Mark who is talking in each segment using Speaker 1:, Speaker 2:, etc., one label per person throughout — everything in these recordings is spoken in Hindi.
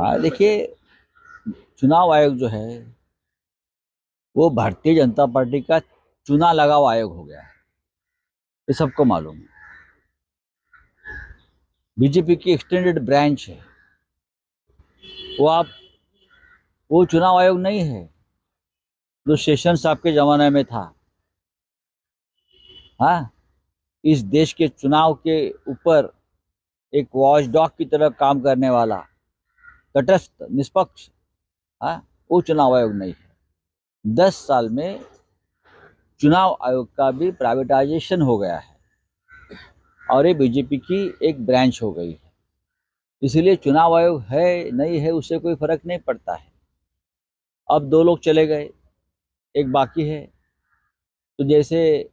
Speaker 1: हाँ देखिए, चुनाव आयोग जो है वो भारतीय जनता पार्टी का चुना लगाव आयोग हो गया है, ये सबको मालूम है। बीजेपी की एक्सटेंडेड ब्रांच है वो। वो चुनाव आयोग नहीं है जो शेषन साहब के जमाने में था। हाँ, इस देश के चुनाव के ऊपर एक वॉचडॉग की तरह काम करने वाला, तटस्थ, निष्पक्ष, हाँ, वो चुनाव आयोग नहीं है। 10 साल में चुनाव आयोग का भी प्राइवेटाइजेशन हो गया है और ये बीजेपी की एक ब्रांच हो गई है। इसलिए चुनाव आयोग है नहीं है उससे कोई फर्क नहीं पड़ता है। अब 2 लोग चले गए, एक बाकी है। तो जैसे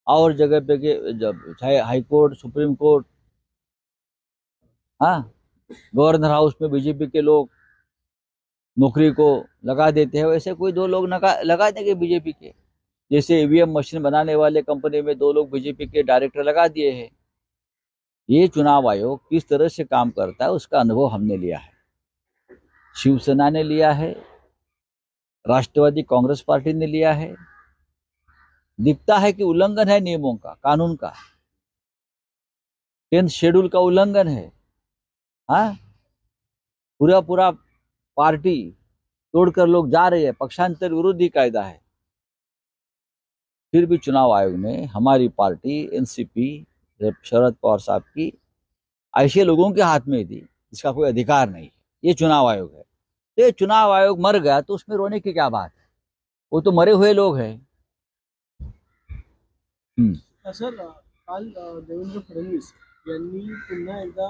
Speaker 1: और जगह पे के जब चाहे हाई कोर्ट, सुप्रीम कोर्ट, हाँ, गवर्नर हाउस में बीजेपी के लोग नौकरी को लगा देते हैं, वैसे कोई 2 लोग लगा देंगे बीजेपी के। जैसे ईवीएम मशीन बनाने वाले कंपनी में 2 लोग बीजेपी के डायरेक्टर लगा दिए हैं। ये चुनाव आयोग किस तरह से काम करता है उसका अनुभव हमने लिया है, शिवसेना ने लिया है, राष्ट्रवादी कांग्रेस पार्टी ने लिया है। दिखता है कि उल्लंघन है नियमों का, कानून का, 10th शेड्यूल का उल्लंघन है। हाँ, पूरा पार्टी तोड़कर लोग जा रहे हैं, पक्षांतर विरोधी कायदा है। फिर भी चुनाव आयोग ने हमारी पार्टी एनसीपी शरद पवार साहब की ऐसे लोगों के हाथ में दी जिसका कोई अधिकार नहीं है। ये चुनाव आयोग है। तो ये चुनाव आयोग मर गया तो उसमें रोने की क्या बात है, वो तो मरे हुए लोग हैं।
Speaker 2: सर, काल देवेंद्र फडणवीस यांनी पुन्हा एकदा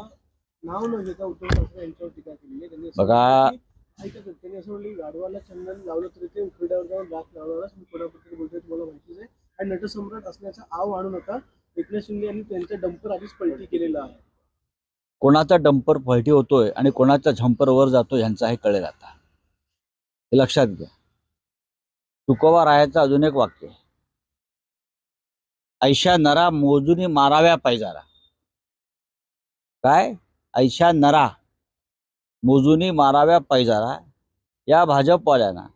Speaker 2: नाव न घेता उद्धव ठाकरे यांच्यावर टीका केली आहे. त्यांनी असं म्हणलं की गाढवाला चंदन लावलं तरी ते उखरड्यावर जाऊन राख लावणारच. मी कोणाबद्दल बोलतोय तुम्हाला माहितीच आहे. आणि नटसम्राट असण्याचा आव आणू नका. एकनाथ शिंदे यांनी त्यांचा डंपर आधीच पलटी केलेला आहे.
Speaker 1: कोणाचा डंपर पलटी होतोय आणि कोणाचा झंपर वर जातो ह्यांचा हे कळेल आता, हे लक्षात घ्या. तुकोबा रायाचं अजून एक वाक्य आहे, ऐशा नरा मोजूनी माराव्या पायजारा. काय? ऐशा नरा मोजूनी माराव्या पायजारा. या भाजपवाल्यांना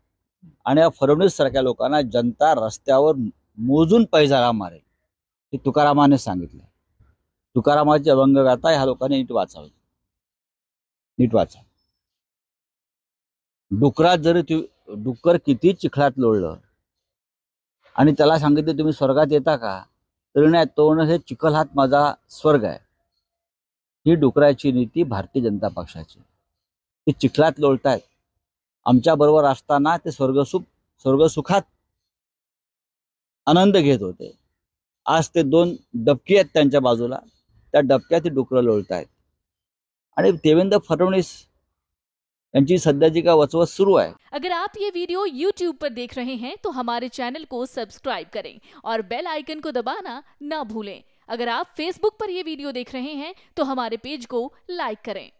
Speaker 1: आणि या फडणवीस सारख्या लोकांना जनता रस्त्यावर मोजून पैजारा मारेल, हे तुकारामाने सांगितलं. तुकारामाची अभंगगाथा ह्या लोकांनी नीट वाचावी, नीट वाचा. डुकरात जरी डुक्कर किती चिखलात लोळलं आणि त्याला सांगितलं तुम्ही स्वर्गात येता का, तरी नाही, तो हे चिखल हात माझा स्वर्ग आहे. ही डुकराची नीती भारतीय जनता पक्षाची. ते चिखलात लोळतायत, आमच्या बरोबर असताना ते स्वर्गसुखात आनंद घेत होते. आज ते 2 डबकी आहेत त्यांच्या बाजूला, त्या डबक्यात ते डुकरं लोळतायत. आणि देवेंद्र फडणवीस यांची सध्याची का वचवच सुरू आहे.
Speaker 3: अगर आप ये वीडियो YouTube पर देख रहे हैं तो हमारे चैनल को सब्सक्राइब करें और बेल आइकन को दबाना ना भूलें. अगर आप Facebook पर ये वीडियो देख रहे हैं तो हमारे पेज को लाइक करें.